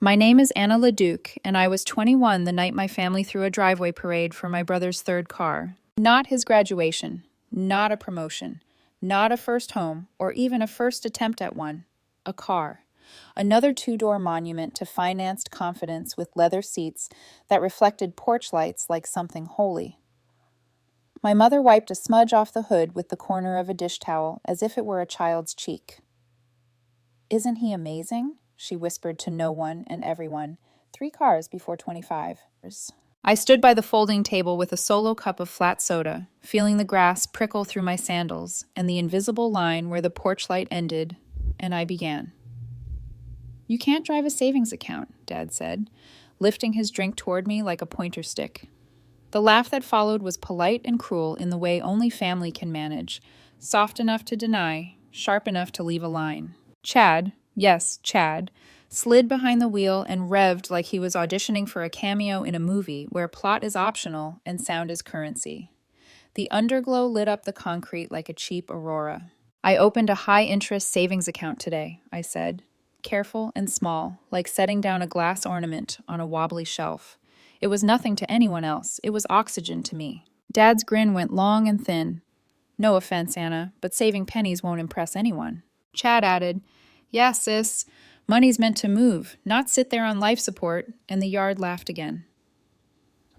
My name is Anna Leduc, and I was 21 the night my family threw a driveway parade for my brother's third car. Not his graduation, not a promotion, not a first home, or even a first attempt at one. A car. Another two-door monument to financed confidence with leather seats that reflected porch lights like something holy. My mother wiped a smudge off the hood with the corner of a dish towel as if it were a child's cheek. "Isn't he amazing?" she whispered to no one and everyone, 3 cars before 25. I stood by the folding table with a solo cup of flat soda, feeling the grass prickle through my sandals and the invisible line where the porch light ended, and I began. "You can't drive a savings account," Dad said, lifting his drink toward me like a pointer stick. The laugh that followed was polite and cruel in the way only family can manage, soft enough to deny, sharp enough to leave a line. Chad, yes, Chad, slid behind the wheel and revved like he was auditioning for a cameo in a movie where plot is optional and sound is currency. The underglow lit up the concrete like a cheap aurora. "I opened a high-interest savings account today," I said, careful and small, like setting down a glass ornament on a wobbly shelf. It was nothing to anyone else. It was oxygen to me. Dad's grin went long and thin. "No offense, Anna, but saving pennies won't impress anyone." Chad added, "Yeah, sis, money's meant to move, not sit there on life support," and the yard laughed again.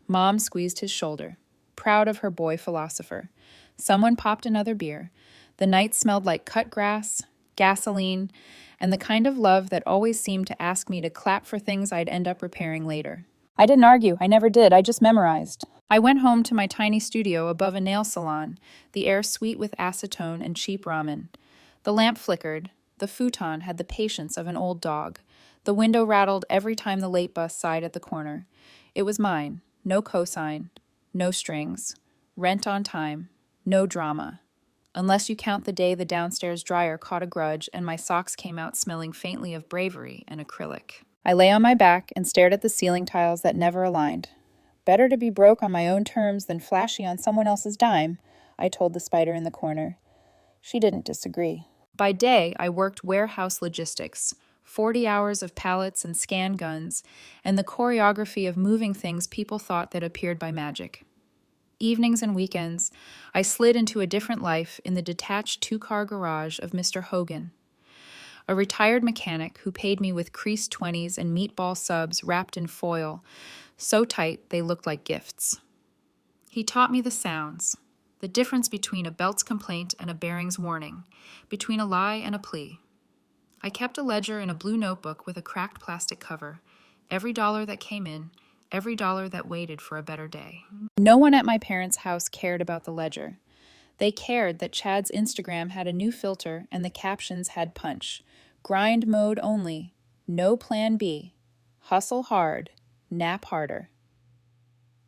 Mom squeezed his shoulder, proud of her boy philosopher. Someone popped another beer. The night smelled like cut grass, gasoline, and the kind of love that always seemed to ask me to clap for things I'd end up repairing later. I didn't argue. I never did. I just memorized. I went home to my tiny studio above a nail salon, the air sweet with acetone and cheap ramen. The lamp flickered. The futon had the patience of an old dog. The window rattled every time the late bus sighed at the corner. It was mine. No cosign. No strings. Rent on time. No drama. Unless you count the day the downstairs dryer caught a grudge and my socks came out smelling faintly of bravery and acrylic. I lay on my back and stared at the ceiling tiles that never aligned. "Better to be broke on my own terms than flashy on someone else's dime," I told the spider in the corner. She didn't disagree. By day, I worked warehouse logistics, 40 hours of pallets and scan guns, and the choreography of moving things people thought that appeared by magic. Evenings and weekends, I slid into a different life in the detached 2-car garage of Mr. Hogan, a retired mechanic who paid me with creased 20s and meatball subs wrapped in foil, so tight they looked like gifts. He taught me the sounds, the difference between a belts complaint and a bearings warning, between a lie and a plea. I kept a ledger in a blue notebook with a cracked plastic cover, every dollar that came in, every dollar that waited for a better day. No one at my parents' house cared about the ledger. They cared that Chad's Instagram had a new filter and the captions had punch. Grind mode only. No plan B. Hustle hard. Nap harder.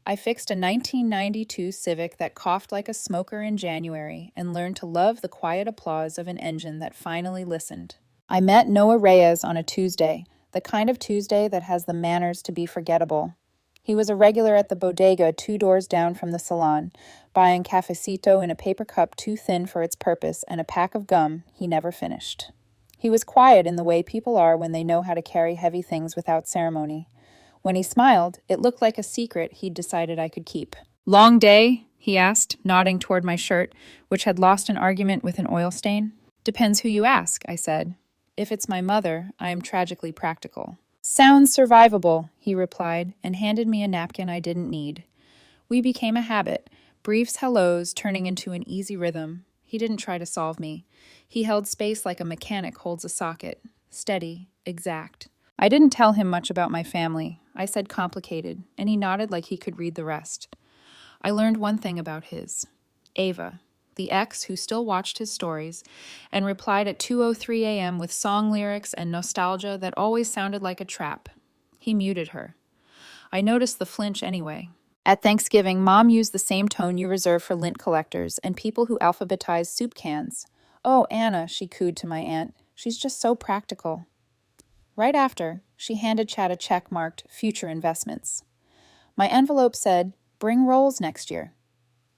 I fixed a 1992 Civic that coughed like a smoker in January and learned to love the quiet applause of an engine that finally listened. I met Noah Reyes on a Tuesday, the kind of Tuesday that has the manners to be forgettable. He was a regular at the bodega 2 doors down from the salon, buying cafecito in a paper cup too thin for its purpose and a pack of gum he never finished. He was quiet in the way people are when they know how to carry heavy things without ceremony. When he smiled, it looked like a secret he'd decided I could keep. "Long day?" he asked, nodding toward my shirt, which had lost an argument with an oil stain. "Depends who you ask," I said. If it's my mother, I am tragically practical. "Sounds survivable," he replied, and handed me a napkin I didn't need. We became a habit, brief hellos turning into an easy rhythm. He didn't try to solve me. He held space like a mechanic holds a socket. Steady, exact. I didn't tell him much about my family. I said complicated, and he nodded like he could read the rest. I learned one thing about his. Ava, the ex who still watched his stories and replied at 2:03 a.m. with song lyrics and nostalgia that always sounded like a trap. He muted her. I noticed the flinch anyway. At Thanksgiving, Mom used the same tone you reserve for lint collectors and people who alphabetize soup cans. "Oh, Anna," she cooed to my aunt. "She's just so practical." Right after, she handed Chad a check marked Future Investments. My envelope said, "Bring rolls next year."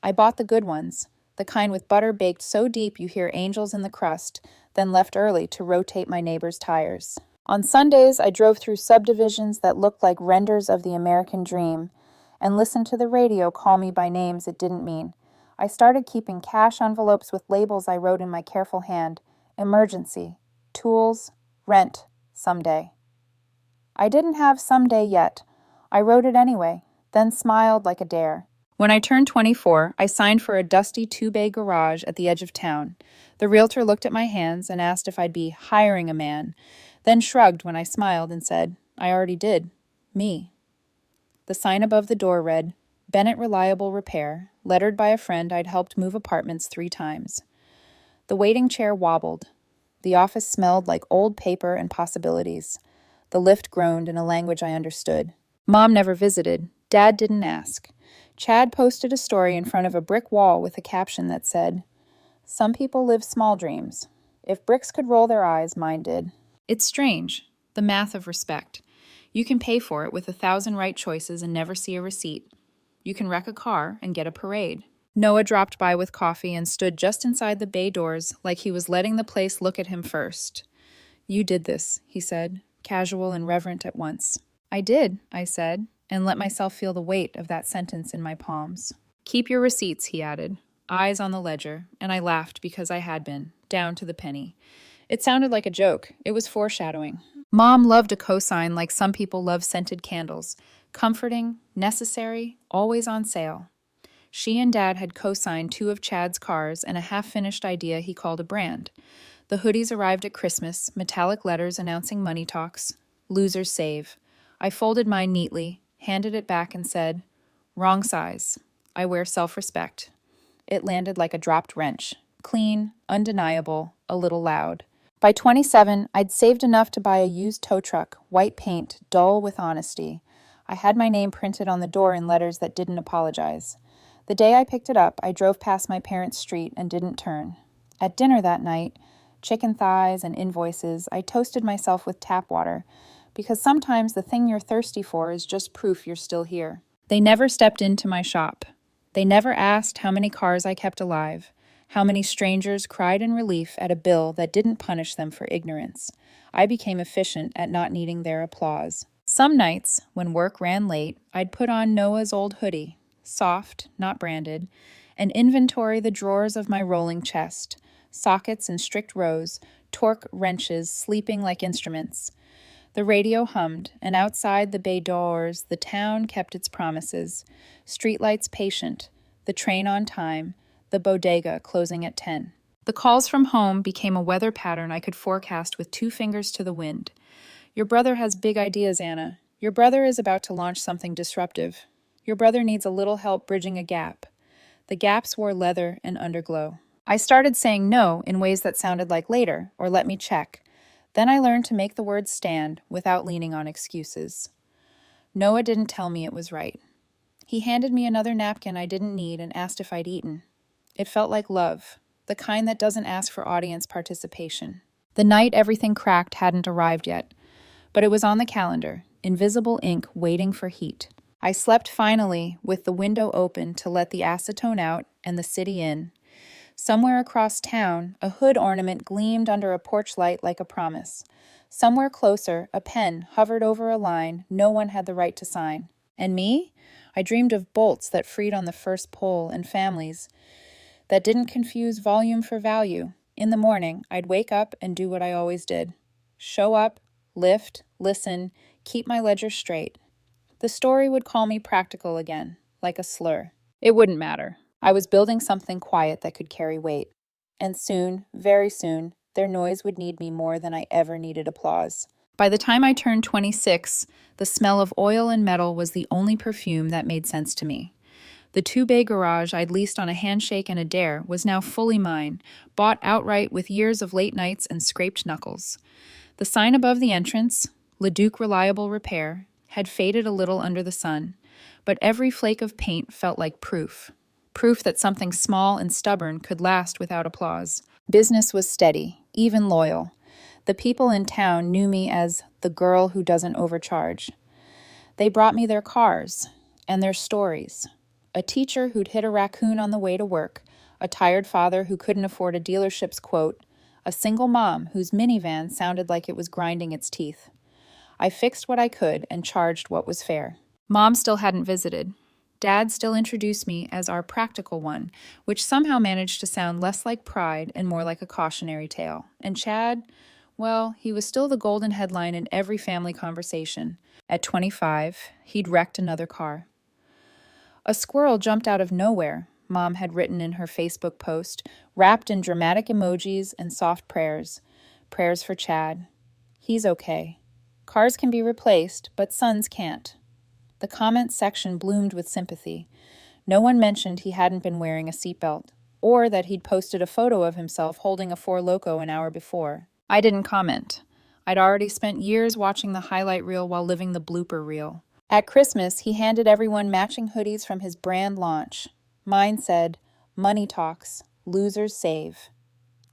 I bought the good ones, the kind with butter baked so deep you hear angels in the crust, then left early to rotate my neighbor's tires. On Sundays, I drove through subdivisions that looked like renders of the American dream and listened to the radio call me by names it didn't mean. I started keeping cash envelopes with labels I wrote in my careful hand: emergency, tools, rent, someday. I didn't have someday yet. I wrote it anyway, then smiled like a dare. When I turned 24, I signed for a dusty two-bay garage at the edge of town. The realtor looked at my hands and asked if I'd be hiring a man, then shrugged when I smiled and said, I already did. Me. The sign above the door read, Bennett Reliable Repair, lettered by a friend I'd helped move apartments 3 times. The waiting chair wobbled. The office smelled like old paper and possibilities. The lift groaned in a language I understood. Mom never visited. Dad didn't ask. Chad posted a story in front of a brick wall with a caption that said, Some people live small dreams. If bricks could roll their eyes, mine did. It's strange, the math of respect. You can pay for it with 1,000 right choices and never see a receipt. You can wreck a car and get a parade. Noah dropped by with coffee and stood just inside the bay doors like he was letting the place look at him first. You did this, he said, casual and reverent at once. I did, I said, and let myself feel the weight of that sentence in my palms. Keep your receipts, he added, eyes on the ledger, and I laughed because I had been, down to the penny. It sounded like a joke. It was foreshadowing. Mom loved a cosign like some people love scented candles. Comforting, necessary, always on sale. She and Dad had co-signed 2 of Chad's cars and a half-finished idea he called a brand. The hoodies arrived at Christmas, metallic letters announcing money talks. Losers save. I folded mine neatly, handed it back and said, Wrong size. I wear self-respect. It landed like a dropped wrench. Clean, undeniable, a little loud. By 27, I'd saved enough to buy a used tow truck, white paint, dull with honesty. I had my name printed on the door in letters that didn't apologize. The day I picked it up, I drove past my parents' street and didn't turn. At dinner that night, chicken thighs and invoices, I toasted myself with tap water, because sometimes the thing you're thirsty for is just proof you're still here. They never stepped into my shop. They never asked how many cars I kept alive, how many strangers cried in relief at a bill that didn't punish them for ignorance. I became efficient at not needing their applause. Some nights, when work ran late, I'd put on Noah's old hoodie, soft, not branded, and inventory the drawers of my rolling chest, sockets in strict rows, torque wrenches sleeping like instruments. The radio hummed, and outside the bay doors, the town kept its promises. Streetlights patient, the train on time, the bodega closing at 10. The calls from home became a weather pattern I could forecast with 2 fingers to the wind. Your brother has big ideas, Anna. Your brother is about to launch something disruptive. Your brother needs a little help bridging a gap. The gaps wore leather and underglow. I started saying no in ways that sounded like later, or let me check. Then I learned to make the words stand without leaning on excuses. Noah didn't tell me it was right. He handed me another napkin I didn't need and asked if I'd eaten. It felt like love, the kind that doesn't ask for audience participation. The night everything cracked hadn't arrived yet, but it was on the calendar, invisible ink waiting for heat. I slept finally with the window open to let the acetone out and the city in. Somewhere across town, a hood ornament gleamed under a porch light like a promise. Somewhere closer, a pen hovered over a line no one had the right to sign. And me? I dreamed of bolts that freed on the first pull and families that didn't confuse volume for value. In the morning, I'd wake up and do what I always did. Show up, lift, listen, keep my ledger straight. The story would call me practical again, like a slur. It wouldn't matter. I was building something quiet that could carry weight. And soon, very soon, their noise would need me more than I ever needed applause. By the time I turned 26, the smell of oil and metal was the only perfume that made sense to me. The 2-bay garage I'd leased on a handshake and a dare was now fully mine, bought outright with years of late nights and scraped knuckles. The sign above the entrance, Leduc Reliable Repair, had faded a little under the sun, but every flake of paint felt like proof. Proof that something small and stubborn could last without applause. Business was steady, even loyal. The people in town knew me as the girl who doesn't overcharge. They brought me their cars and their stories. A teacher who'd hit a raccoon on the way to work, a tired father who couldn't afford a dealership's quote, A single mom whose minivan sounded like it was grinding its teeth. I fixed what I could and charged what was fair. Mom still hadn't visited. Dad still introduced me as our practical one, which somehow managed to sound less like pride and more like a cautionary tale. And Chad, well, he was still the golden headline in every family conversation. At 25, he'd wrecked another car. A squirrel jumped out of nowhere, Mom had written in her Facebook post, wrapped in dramatic emojis and soft prayers. Prayers for Chad. He's okay. Cars can be replaced, but sons can't. The comments section bloomed with sympathy. No one mentioned he hadn't been wearing a seatbelt, or that he'd posted a photo of himself holding a Four Loko an hour before. I didn't comment. I'd already spent years watching the highlight reel while living the blooper reel. At Christmas, he handed everyone matching hoodies from his brand launch. Mine said, "Money talks, losers save."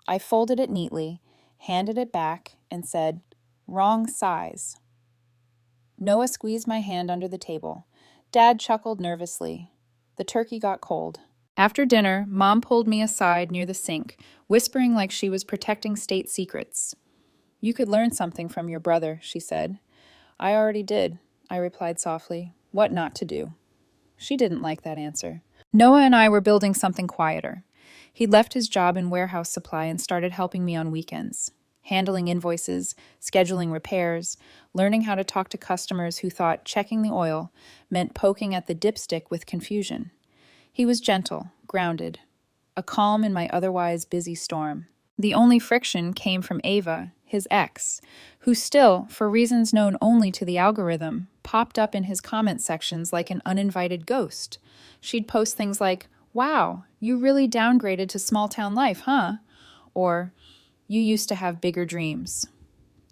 I folded it neatly, handed it back, and said, "Wrong size." Noah squeezed my hand under the table. Dad chuckled nervously. The turkey got cold. After dinner, Mom pulled me aside near the sink, whispering like she was protecting state secrets. "You could learn something from your brother," she said. "I already did," I replied softly. "What not to do." She didn't like that answer. Noah and I were building something quieter. He'd left his job in warehouse supply and started helping me on weekends, handling invoices, scheduling repairs, learning how to talk to customers who thought checking the oil meant poking at the dipstick with confusion. He was gentle, grounded, a calm in my otherwise busy storm. The only friction came from Ava, his ex, who still, for reasons known only to the algorithm, popped up in his comment sections like an uninvited ghost. She'd post things like, "Wow, you really downgraded to small-town life, huh?" Or, "You used to have bigger dreams."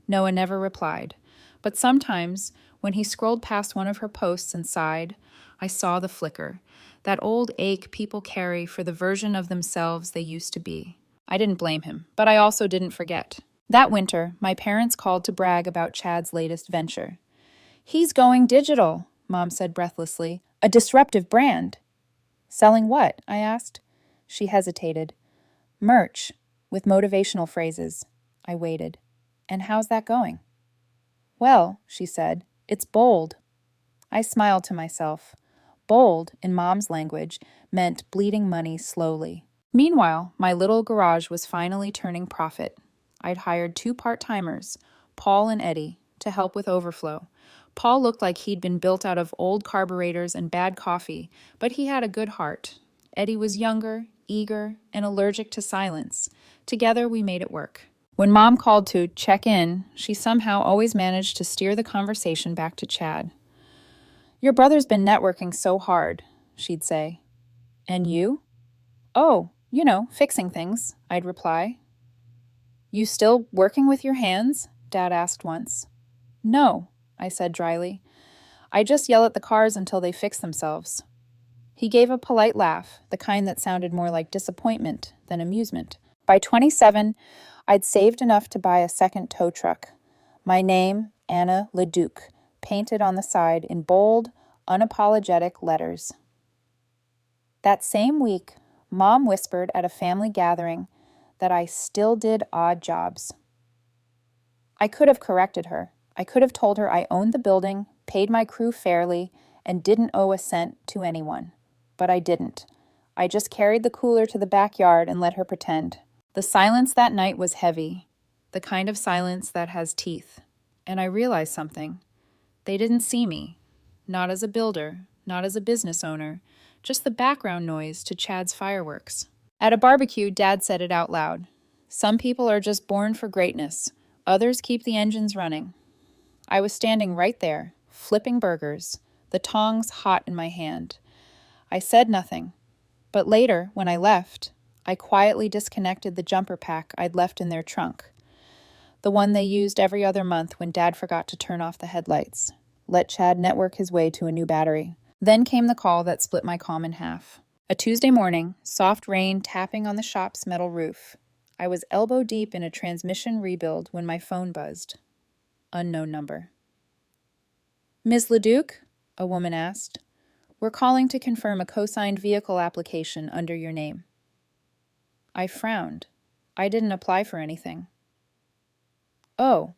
Noah never replied, but sometimes, when he scrolled past one of her posts and sighed, I saw the flicker, that old ache people carry for the version of themselves they used to be. I didn't blame him, but I also didn't forget. That winter, my parents called to brag about Chad's latest venture. "He's going digital," Mom said breathlessly. "A disruptive brand." "Selling what?" I asked. She hesitated. "Merch, with motivational phrases." I waited. "And how's that going?" "Well," she said, "it's bold." I smiled to myself. Bold, in Mom's language, meant bleeding money slowly. Meanwhile, my little garage was finally turning profit. I'd hired 2 part-timers, Paul and Eddie, to help with overflow. Paul looked like he'd been built out of old carburetors and bad coffee, but he had a good heart. Eddie was younger, eager, and allergic to silence. Together, we made it work. When Mom called to check in, she somehow always managed to steer the conversation back to Chad. "Your brother's been networking so hard," she'd say. "And you?" "Oh, fixing things," I'd reply. "You still working with your hands?" Dad asked once. "No," I said dryly. "I just yell at the cars until they fix themselves." He gave a polite laugh, the kind that sounded more like disappointment than amusement. By 27, I'd saved enough to buy a second tow truck. My name, Anna Leduc, painted on the side in bold, unapologetic letters. That same week, Mom whispered at a family gathering that I still did odd jobs. I could have corrected her. I could have told her I owned the building, paid my crew fairly, and didn't owe a cent to anyone. But I didn't. I just carried the cooler to the backyard and let her pretend. The silence that night was heavy, the kind of silence that has teeth. And I realized something. They didn't see me. Not as a builder, not as a business owner, just the background noise to Chad's fireworks. At a barbecue, Dad said it out loud. "Some people are just born for greatness. Others keep the engines running." I was standing right there, flipping burgers, the tongs hot in my hand. I said nothing, but later, when I left, I quietly disconnected the jumper pack I'd left in their trunk, the one they used every other month when Dad forgot to turn off the headlights. Let Chad network his way to a new battery. Then came the call that split my calm in half. A Tuesday morning, soft rain tapping on the shop's metal roof. I was elbow deep in a transmission rebuild when my phone buzzed. Unknown number. "Ms. Leduc?" a woman asked. "We're calling to confirm a co-signed vehicle application under your name." I frowned. I didn't apply for anything. Oh,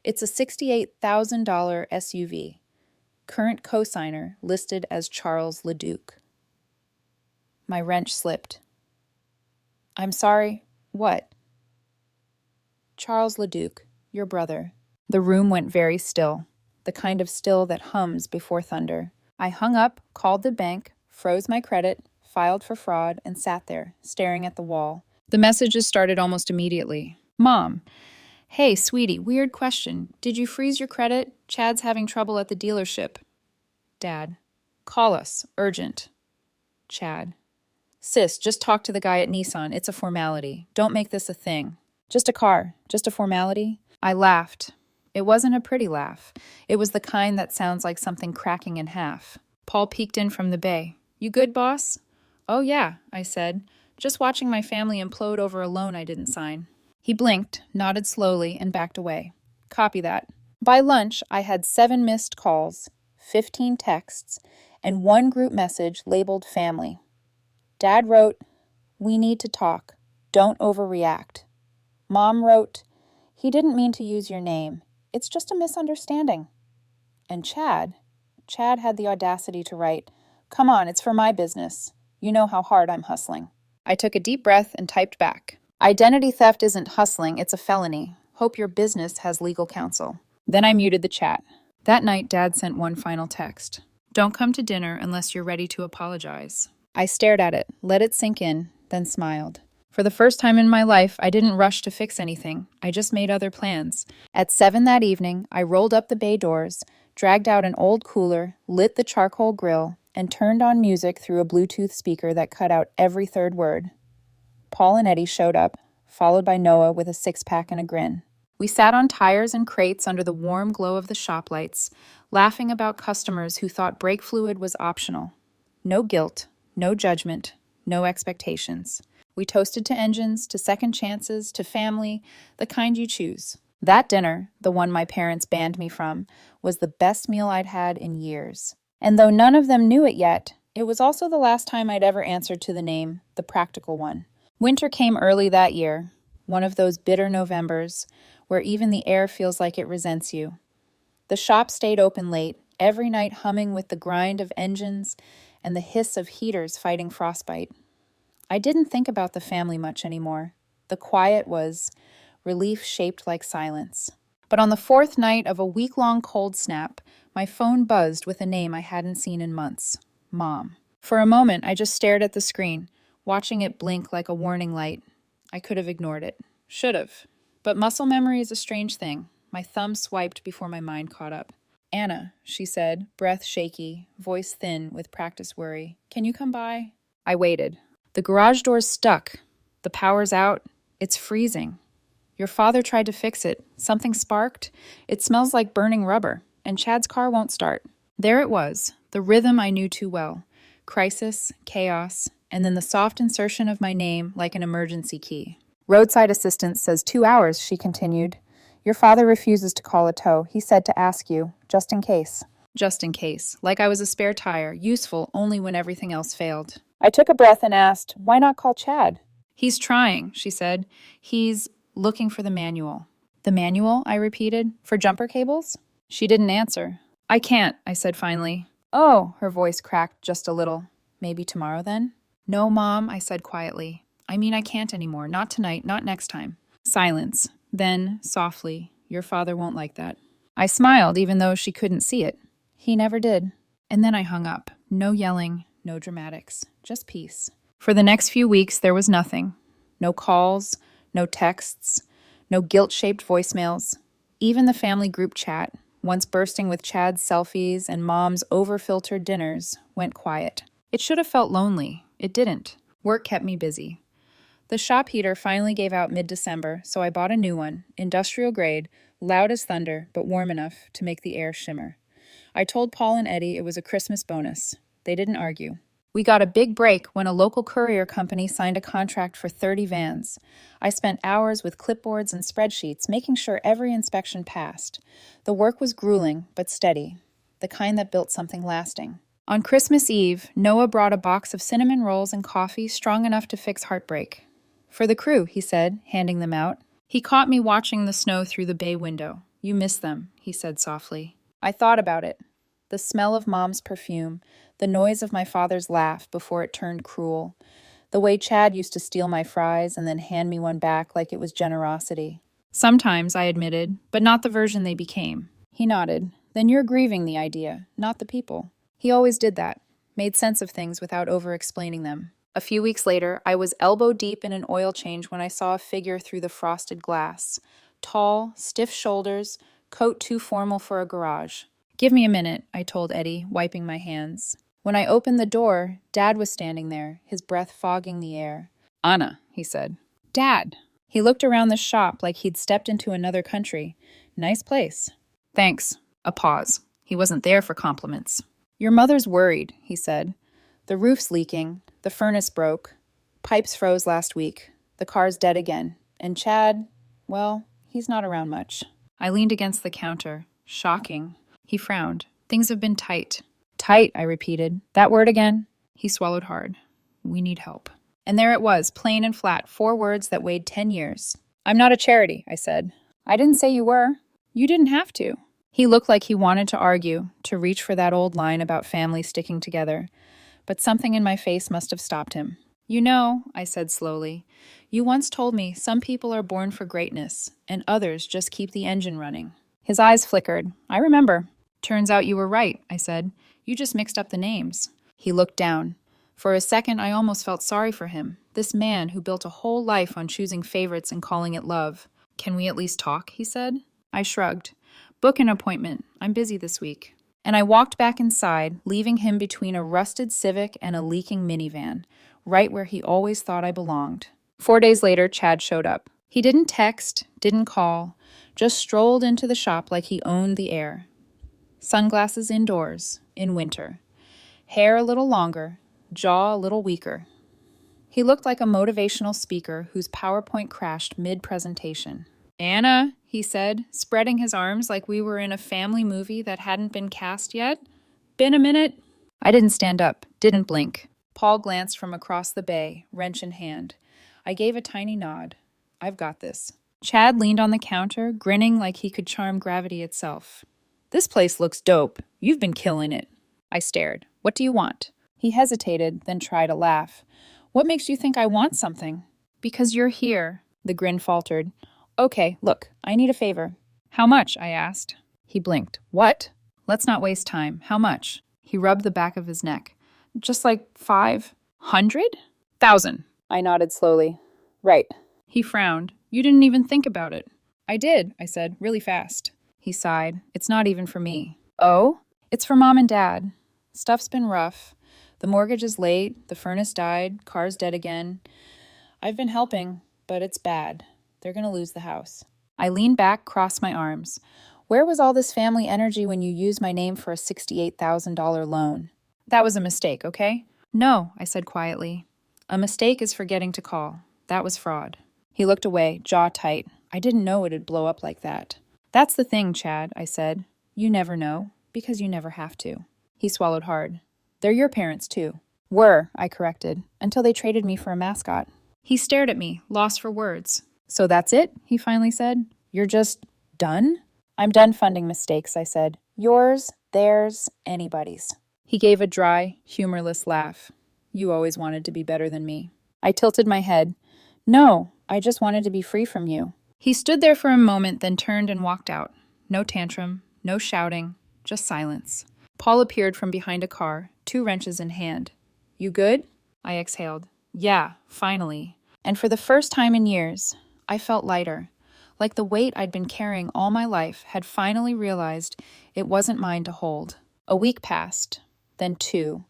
it's a $68,000 SUV. Current cosigner listed as Charles LeDuc. My wrench slipped. I'm sorry, what? Charles LeDuc, your brother. The room went very still, the kind of still that hums before thunder. I hung up, called the bank, froze my credit, filed for fraud, and sat there, staring at the wall. The messages started almost immediately. Mom, hey, sweetie, weird question. Did you freeze your credit? Chad's having trouble at the dealership. Dad, call us, urgent. Chad, sis, just talk to the guy at Nissan. It's a formality. Don't make this a thing. Just a car, just a formality. I laughed. It wasn't a pretty laugh. It was the kind that sounds like something cracking in half. Paul peeked in from the bay. You good, boss? Oh, yeah, I said. Just watching my family implode over a loan I didn't sign. He blinked, nodded slowly, and backed away. Copy that. By lunch, I had 7 missed calls, 15 texts, and 1 group message labeled family. Dad wrote, "We need to talk. Don't overreact." Mom wrote, "He didn't mean to use your name. It's just a misunderstanding." And Chad had the audacity to write, "Come on, it's for my business. You know how hard I'm hustling." I took a deep breath and typed back. Identity theft isn't hustling, it's a felony. Hope your business has legal counsel. Then I muted the chat. That night, Dad sent one final text. Don't come to dinner unless you're ready to apologize. I stared at it, let it sink in, then smiled. For the first time in my life, I didn't rush to fix anything. I just made other plans. At 7 that evening, I rolled up the bay doors, dragged out an old cooler, lit the charcoal grill, and turned on music through a Bluetooth speaker that cut out every third word. Paul and Eddie showed up, followed by Noah with a 6-pack and a grin. We sat on tires and crates under the warm glow of the shop lights, laughing about customers who thought brake fluid was optional. No guilt, no judgment, no expectations. We toasted to engines, to second chances, to family, the kind you choose. That dinner, the one my parents banned me from, was the best meal I'd had in years. And though none of them knew it yet, it was also the last time I'd ever answered to the name, the practical one. Winter came early that year, one of those bitter Novembers, where even the air feels like it resents you. The shop stayed open late, every night humming with the grind of engines and the hiss of heaters fighting frostbite. I didn't think about the family much anymore. The quiet was relief shaped like silence. But on the 4th night of a week-long cold snap, my phone buzzed with a name I hadn't seen in months. Mom. For a moment, I just stared at the screen, watching it blink like a warning light. I could have ignored it. Should have. But muscle memory is a strange thing. My thumb swiped before my mind caught up. Anna, she said, breath shaky, voice thin with practice worry. Can you come by? I waited. The garage door's stuck. The power's out. It's freezing. Your father tried to fix it. Something sparked. It smells like burning rubber, and Chad's car won't start. There it was, the rhythm I knew too well. Crisis, chaos, and then the soft insertion of my name like an emergency key. Roadside assistance says 2 hours, she continued. Your father refuses to call a tow. He said to ask you, just in case. Just in case, like I was a spare tire, useful only when everything else failed. I took a breath and asked, why not call Chad? He's trying, she said. He's looking for the manual. The manual, I repeated, for jumper cables? She didn't answer. I can't, I said finally. Oh, her voice cracked just a little. Maybe tomorrow then? No, Mom, I said quietly. I mean, I can't anymore. Not tonight, not next time. Silence. Then, softly, your father won't like that. I smiled, even though she couldn't see it. He never did. And then I hung up. No yelling, no dramatics, just peace. For the next few weeks, there was nothing. No calls, no texts, no guilt-shaped voicemails. Even the family group chat, once bursting with Chad's selfies and Mom's over-filtered dinners, went quiet. It should have felt lonely. It didn't. Work kept me busy. The shop heater finally gave out mid-December, so I bought a new one, industrial grade, loud as thunder, but warm enough to make the air shimmer. I told Paul and Eddie it was a Christmas bonus. They didn't argue. We got a big break when a local courier company signed a contract for 30 vans. I spent hours with clipboards and spreadsheets, making sure every inspection passed. The work was grueling, but steady, the kind that built something lasting. On Christmas Eve, Noah brought a box of cinnamon rolls and coffee strong enough to fix heartbreak. For the crew, he said, handing them out. He caught me watching the snow through the bay window. You miss them, he said softly. I thought about it. The smell of Mom's perfume, the noise of my father's laugh before it turned cruel, the way Chad used to steal my fries and then hand me one back like it was generosity. Sometimes, I admitted, but not the version they became. He nodded. Then you're grieving the idea, not the people. He always did that, made sense of things without over-explaining them. A few weeks later, I was elbow deep in an oil change when I saw a figure through the frosted glass. Tall, stiff shoulders, coat too formal for a garage. Give me a minute, I told Eddie, wiping my hands. When I opened the door, Dad was standing there, his breath fogging the air. Anna, he said. Dad! He looked around the shop like he'd stepped into another country. Nice place. Thanks. A pause. He wasn't there for compliments. Your mother's worried, he said. The roof's leaking. The furnace broke. Pipes froze last week. The car's dead again. And Chad, well, he's not around much. I leaned against the counter. Shocking. He frowned. Things have been tight. Tight, I repeated. That word again? He swallowed hard. We need help. And there it was, plain and flat, 4 words that weighed 10 years. I'm not a charity, I said. I didn't say you were. You didn't have to. He looked like he wanted to argue, to reach for that old line about family sticking together. But something in my face must have stopped him. You know, I said slowly, you once told me some people are born for greatness, and others just keep the engine running. His eyes flickered. I remember. Turns out you were right, I said. You just mixed up the names. He looked down. For a second, I almost felt sorry for him, this man who built a whole life on choosing favorites and calling it love. Can we at least talk, he said. I shrugged. Book an appointment. I'm busy this week. And I walked back inside, leaving him between a rusted Civic and a leaking minivan, right where he always thought I belonged. 4 days later, Chad showed up. He didn't text, didn't call, just strolled into the shop like he owned the air. Sunglasses indoors, in winter. Hair a little longer, jaw a little weaker. He looked like a motivational speaker whose PowerPoint crashed mid-presentation. Anna, he said, spreading his arms like we were in a family movie that hadn't been cast yet. Been a minute? I didn't stand up, didn't blink. Paul glanced from across the bay, wrench in hand. I gave a tiny nod. I've got this. Chad leaned on the counter, grinning like he could charm gravity itself. This place looks dope. You've been killing it. I stared. What do you want? He hesitated, then tried a laugh. What makes you think I want something? Because you're here. The grin faltered. Okay, look, I need a favor. How much? I asked. He blinked. What? Let's not waste time. How much? He rubbed the back of his neck. Just like 500,000. I nodded slowly. Right. He frowned. You didn't even think about it. I did, I said, really fast. He sighed. It's not even for me. Oh? It's for Mom and Dad. Stuff's been rough. The mortgage is late, the furnace died, car's dead again. I've been helping, but it's bad. They're gonna lose the house. I leaned back, crossed my arms. Where was all this family energy when you used my name for a $68,000 loan? That was a mistake, okay? No, I said quietly. A mistake is forgetting to call. That was fraud. He looked away, jaw tight. I didn't know it'd blow up like that. That's the thing, Chad, I said. You never know, because you never have to. He swallowed hard. They're your parents, too. Were, I corrected, until they traded me for a mascot. He stared at me, lost for words. So that's it, he finally said. You're just done? I'm done funding mistakes, I said. Yours, theirs, anybody's. He gave a dry, humorless laugh. You always wanted to be better than me. I tilted my head. No, I just wanted to be free from you. He stood there for a moment, then turned and walked out. No tantrum, no shouting, just silence. Paul appeared from behind a car, 2 wrenches in hand. You good? I exhaled. Yeah, finally. And for the first time in years, I felt lighter, like the weight I'd been carrying all my life had finally realized it wasn't mine to hold. A week passed, then 2.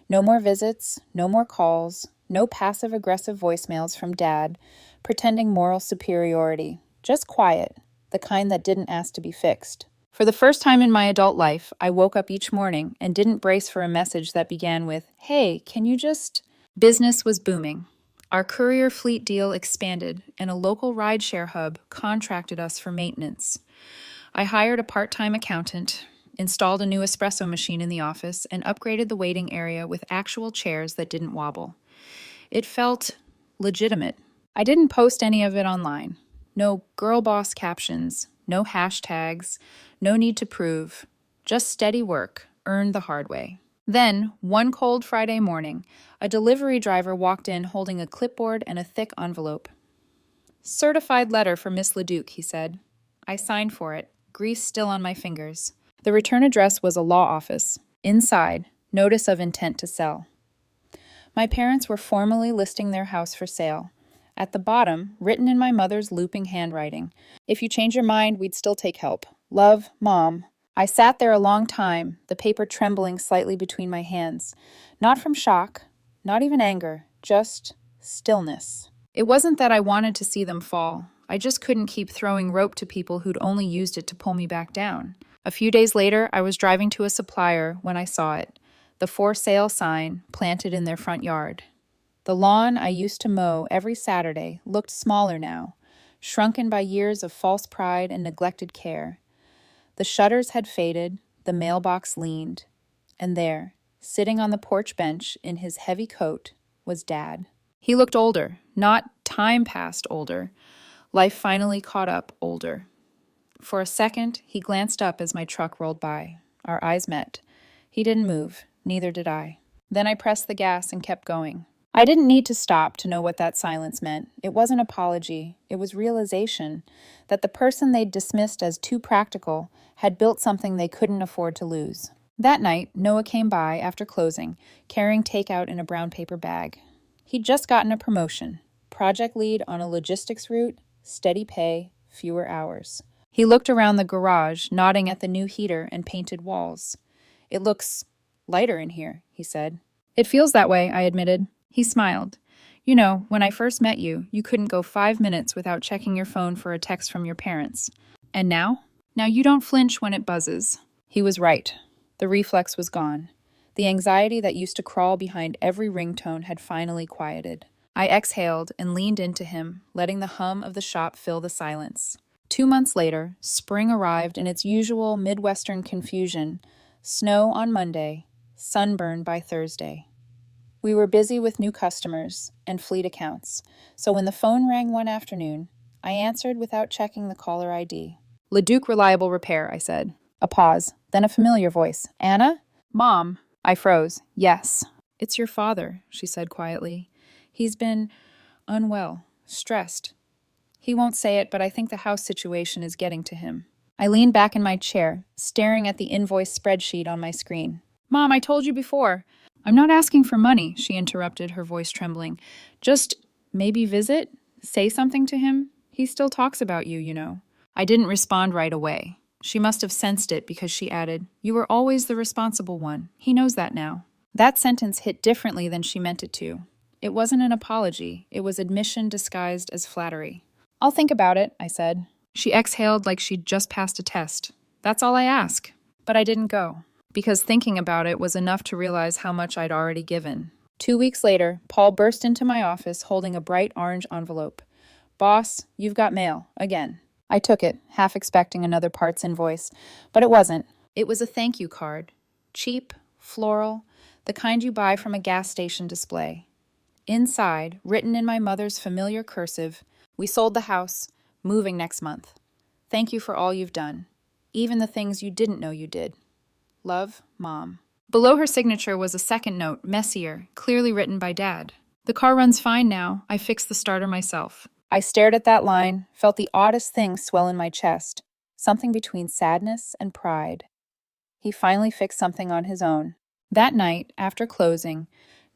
No more visits, no more calls, no passive-aggressive voicemails from Dad, pretending moral superiority. Just quiet, the kind that didn't ask to be fixed. For the first time in my adult life, I woke up each morning and didn't brace for a message that began with, "Hey, can you just..." Business was booming. Our courier fleet deal expanded, and a local rideshare hub contracted us for maintenance. I hired a part-time accountant, installed a new espresso machine in the office, and upgraded the waiting area with actual chairs that didn't wobble. It felt legitimate. I didn't post any of it online. No girl boss captions, no hashtags, no need to prove. Just steady work, earned the hard way. Then, one cold Friday morning, a delivery driver walked in holding a clipboard and a thick envelope. "Certified letter for Miss Leduc," he said. I signed for it, grease still on my fingers. The return address was a law office. Inside, notice of intent to sell. My parents were formally listing their house for sale. At the bottom, written in my mother's looping handwriting, "If you change your mind, we'd still take help. Love, Mom." I sat there a long time, the paper trembling slightly between my hands. Not from shock, not even anger, just stillness. It wasn't that I wanted to see them fall. I just couldn't keep throwing rope to people who'd only used it to pull me back down. A few days later, I was driving to a supplier when I saw it, the for sale sign planted in their front yard. The lawn I used to mow every Saturday looked smaller now, shrunken by years of false pride and neglected care. The shutters had faded, the mailbox leaned, and there, sitting on the porch bench in his heavy coat, was Dad. He looked older, not time past older. Life finally caught up older. For a second, he glanced up as my truck rolled by. Our eyes met. He didn't move, neither did I. Then I pressed the gas and kept going. I didn't need to stop to know what that silence meant. It wasn't apology, it was realization that the person they'd dismissed as too practical had built something they couldn't afford to lose. That night, Noah came by after closing, carrying takeout in a brown paper bag. He'd just gotten a promotion, project lead on a logistics route, steady pay, fewer hours. He looked around the garage, nodding at the new heater and painted walls. "It looks lighter in here," he said. "It feels that way," I admitted. He smiled. "You know, when I first met you, you couldn't go 5 minutes without checking your phone for a text from your parents. And now? Now you don't flinch when it buzzes." He was right. The reflex was gone. The anxiety that used to crawl behind every ringtone had finally quieted. I exhaled and leaned into him, letting the hum of the shop fill the silence. 2 months later, spring arrived in its usual Midwestern confusion. Snow on Monday, sunburn by Thursday. We were busy with new customers and fleet accounts, so when the phone rang one afternoon, I answered without checking the caller ID. "Leduc Reliable Repair," I said. A pause, then a familiar voice. "Anna?" "Mom." I froze. "Yes." "It's your father," she said quietly. "He's been unwell, stressed. He won't say it, but I think the house situation is getting to him." I leaned back in my chair, staring at the invoice spreadsheet on my screen. "Mom, I told you before." "I'm not asking for money," she interrupted, her voice trembling. "Just maybe visit, say something to him. He still talks about you, you know." I didn't respond right away. She must have sensed it because she added, "You were always the responsible one. He knows that now." That sentence hit differently than she meant it to. It wasn't an apology. It was admission disguised as flattery. "I'll think about it," I said. She exhaled like she'd just passed a test. "That's all I ask." But I didn't go, because thinking about it was enough to realize how much I'd already given. 2 weeks later, Paul burst into my office holding a bright orange envelope. "Boss, you've got mail, again." I took it, half expecting another parts invoice, but it wasn't. It was a thank you card. Cheap, floral, the kind you buy from a gas station display. Inside, written in my mother's familiar cursive, "We sold the house, moving next month. Thank you for all you've done, even the things you didn't know you did. Love, Mom." Below her signature was a second note, messier, clearly written by Dad. "The car runs fine now. I fixed the starter myself." I stared at that line, felt the oddest thing swell in my chest, something between sadness and pride. He finally fixed something on his own. That night, after closing,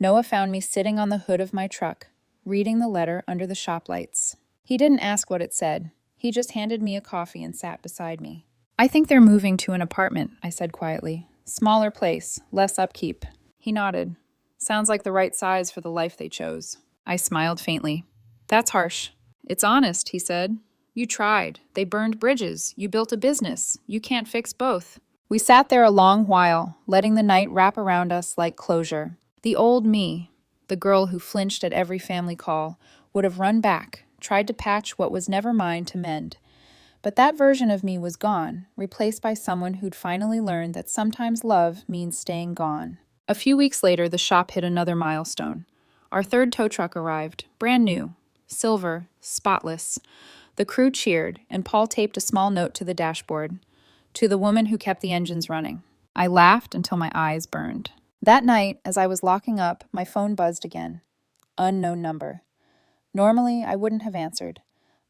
Noah found me sitting on the hood of my truck, reading the letter under the shop lights. He didn't ask what it said. He just handed me a coffee and sat beside me. "I think they're moving to an apartment," I said quietly. "Smaller place, less upkeep." He nodded. "Sounds like the right size for the life they chose." I smiled faintly. "That's harsh." "It's honest," he said. "You tried. They burned bridges. You built a business. You can't fix both." We sat there a long while, letting the night wrap around us like closure. The old me, the girl who flinched at every family call, would have run back, tried to patch what was never mine to mend. But that version of me was gone, replaced by someone who'd finally learned that sometimes love means staying gone. A few weeks later, the shop hit another milestone. Our third tow truck arrived, brand new, silver, spotless. The crew cheered, and Paul taped a small note to the dashboard. To the woman who kept the engines running. I laughed until my eyes burned. That night, as I was locking up, my phone buzzed again. Unknown number. Normally, I wouldn't have answered,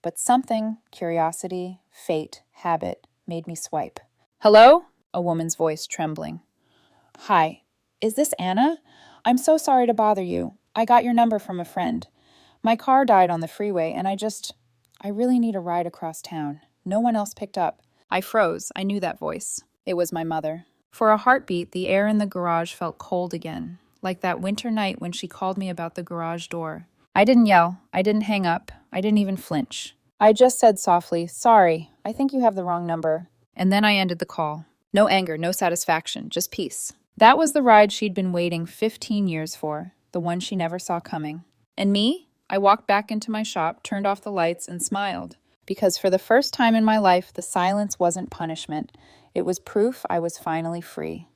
but something, curiosity, fate, habit, made me swipe. Hello? A woman's voice trembling. Hi, is this Anna? I'm so sorry to bother you. I got your number from a friend. My car died on the freeway, and I really need a ride across town. No one else picked up. I froze. I knew that voice. It was my mother. For a heartbeat, the air in the garage felt cold again, like that winter night when she called me about the garage door. I didn't yell. I didn't hang up. I didn't even flinch. I just said softly, "Sorry, I think you have the wrong number." And then I ended the call. No anger, no satisfaction, just peace. That was the ride she'd been waiting 15 years for, the one she never saw coming. And me? I walked back into my shop, turned off the lights, and smiled. Because for the first time in my life, the silence wasn't punishment. It was proof I was finally free.